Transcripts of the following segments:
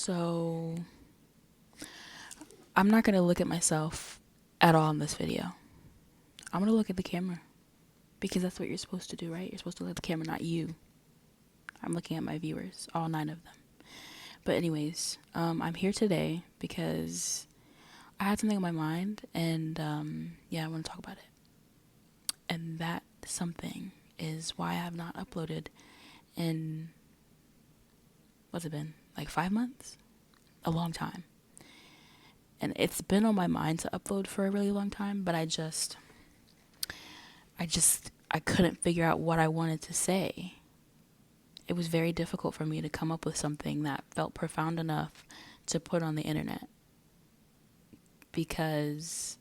So, I'm not going to look at myself at all in this video. I'm going to look at the camera because that's what you're supposed to do, right? You're supposed to look at the camera, not you. I'm looking at my viewers, all 9 of them. But anyways, I'm here today because I had something on my mind and I want to talk about it. And that something is why I have not uploaded in, what's it been, like 5 months? A long time. And it's been on my mind to upload for a really long time, but I couldn't figure out what I wanted to say. It was very difficult for me to come up with something that felt profound enough to put on the internet, because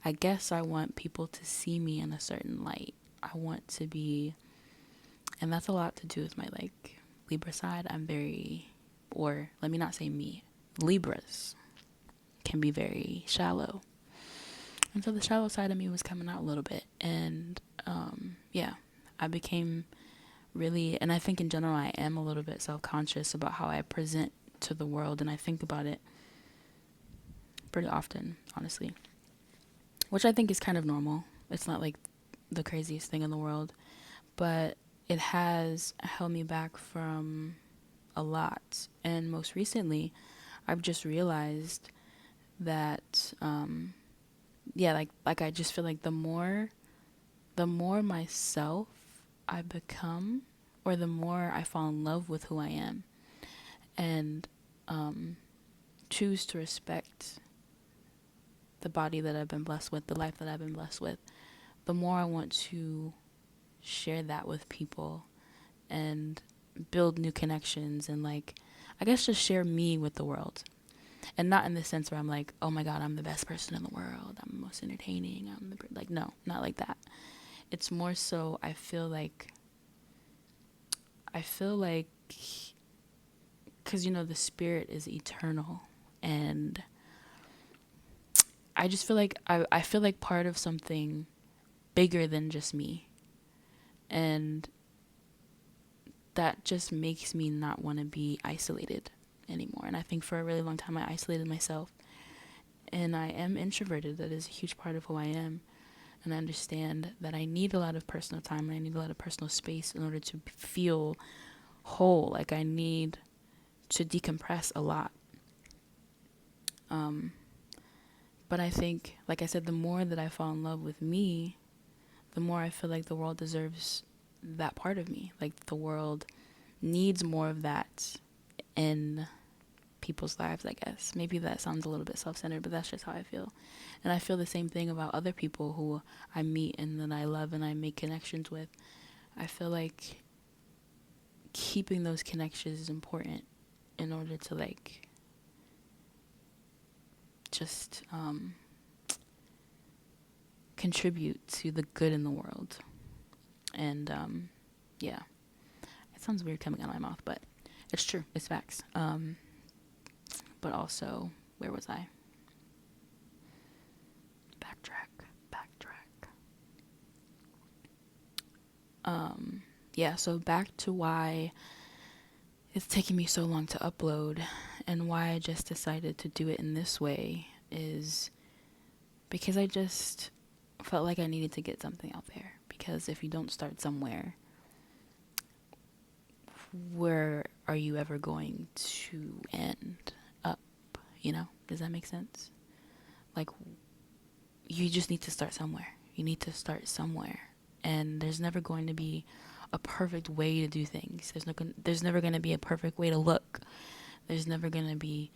I guess I want people to see me in a certain light. I want to be, and that's a lot to do with my Libra side. Or let me not say me, Libras can be very shallow. And so the shallow side of me was coming out a little bit. And I became really, and I think in general I am a little bit self-conscious about how I present to the world. And I think about it pretty often, honestly. Which I think is kind of normal. It's not like the craziest thing in the world. But it has held me back from a lot. And most recently, I've just realized that I just feel like the more myself I become, or the more I fall in love with who I am, and choose to respect the body that I've been blessed with, the life that I've been blessed with, the more I want to share that with people and build new connections, and I guess just share me with the world. And not in the sense where I'm like, oh my God, I'm the best person in the world, I'm the most entertaining, no, not like that. It's more so I feel like, because the spirit is eternal, and I just feel like I feel like part of something bigger than just me, and that just makes me not want to be isolated anymore. And I think for a really long time I isolated myself, and I am introverted. That is a huge part of who I am. And I understand that I need a lot of personal time, and I need a lot of personal space in order to feel whole. Like, I need to decompress a lot. But I think, like I said, the more that I fall in love with me, the more I feel like the world deserves that part of me. Like, the world needs more of that in people's lives, I guess. Maybe that sounds a little bit self-centered, but that's just how I feel. And I feel the same thing about other people who I meet and that I love and I make connections with. I feel like keeping those connections is important in order to just contribute to the good in the world. And it sounds weird coming out of my mouth, but it's true. It's facts. But also, where was I? Backtrack. So back to why it's taking me so long to upload, and why I just decided to do it in this way is because I just felt like I needed to get something out there. Because if you don't start somewhere, where are you ever going to end up? Does that make sense? Like, you just need to start somewhere. You need to start somewhere. And there's never going to be a perfect way to do things. There's never going to be a perfect way to look. There's never going to be,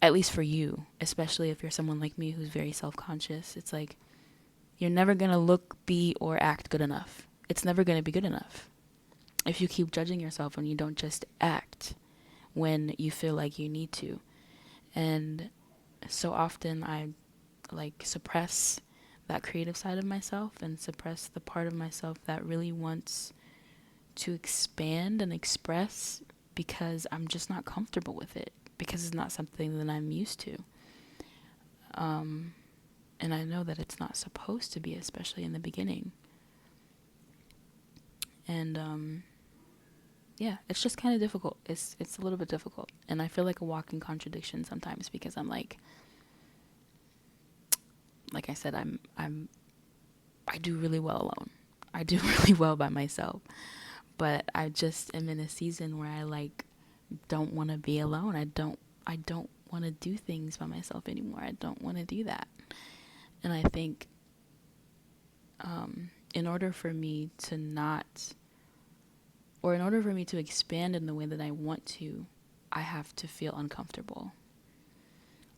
at least for you, especially if you're someone like me who's very self-conscious. It's like, you're never going to look, be, or act good enough. It's never going to be good enough. If you keep judging yourself when you don't just act when you feel like you need to. And so often I suppress that creative side of myself, and suppress the part of myself that really wants to expand and express, because I'm just not comfortable with it, because it's not something that I'm used to. And I know that it's not supposed to be, especially in the beginning. And yeah, it's just kind of difficult. It's a little bit difficult, and I feel like a walking contradiction sometimes because I'm like I said, I do really well alone. I do really well by myself, but I just am in a season where I like don't want to be alone. I don't want to do things by myself anymore. I don't want to do that. And I think in order for me to not, or in order for me to expand in the way that I want to, I have to feel uncomfortable.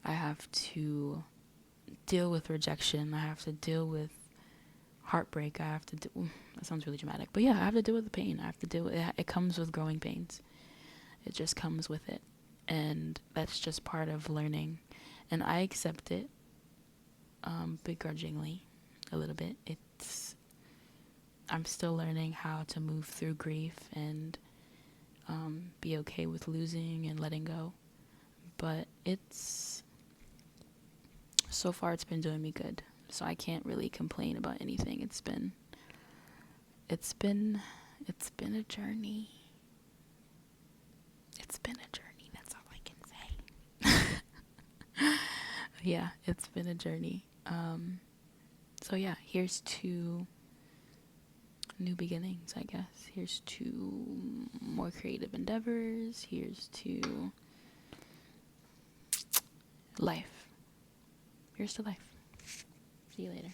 I have to deal with rejection. I have to deal with heartbreak. I have to do, that sounds really dramatic, but yeah, I have to deal with the pain. I have to deal with it. It comes with growing pains. It just comes with it. And that's just part of learning. And I accept it begrudgingly a little bit. I'm still learning how to move through grief and be okay with losing and letting go. But so far it's been doing me good. So I can't really complain about anything. It's been a journey. It's been a journey. That's all I can say. Yeah, it's been a journey. So yeah, here's to new beginnings, I guess. Here's to more creative endeavors. Here's to life. Here's to life. See you later.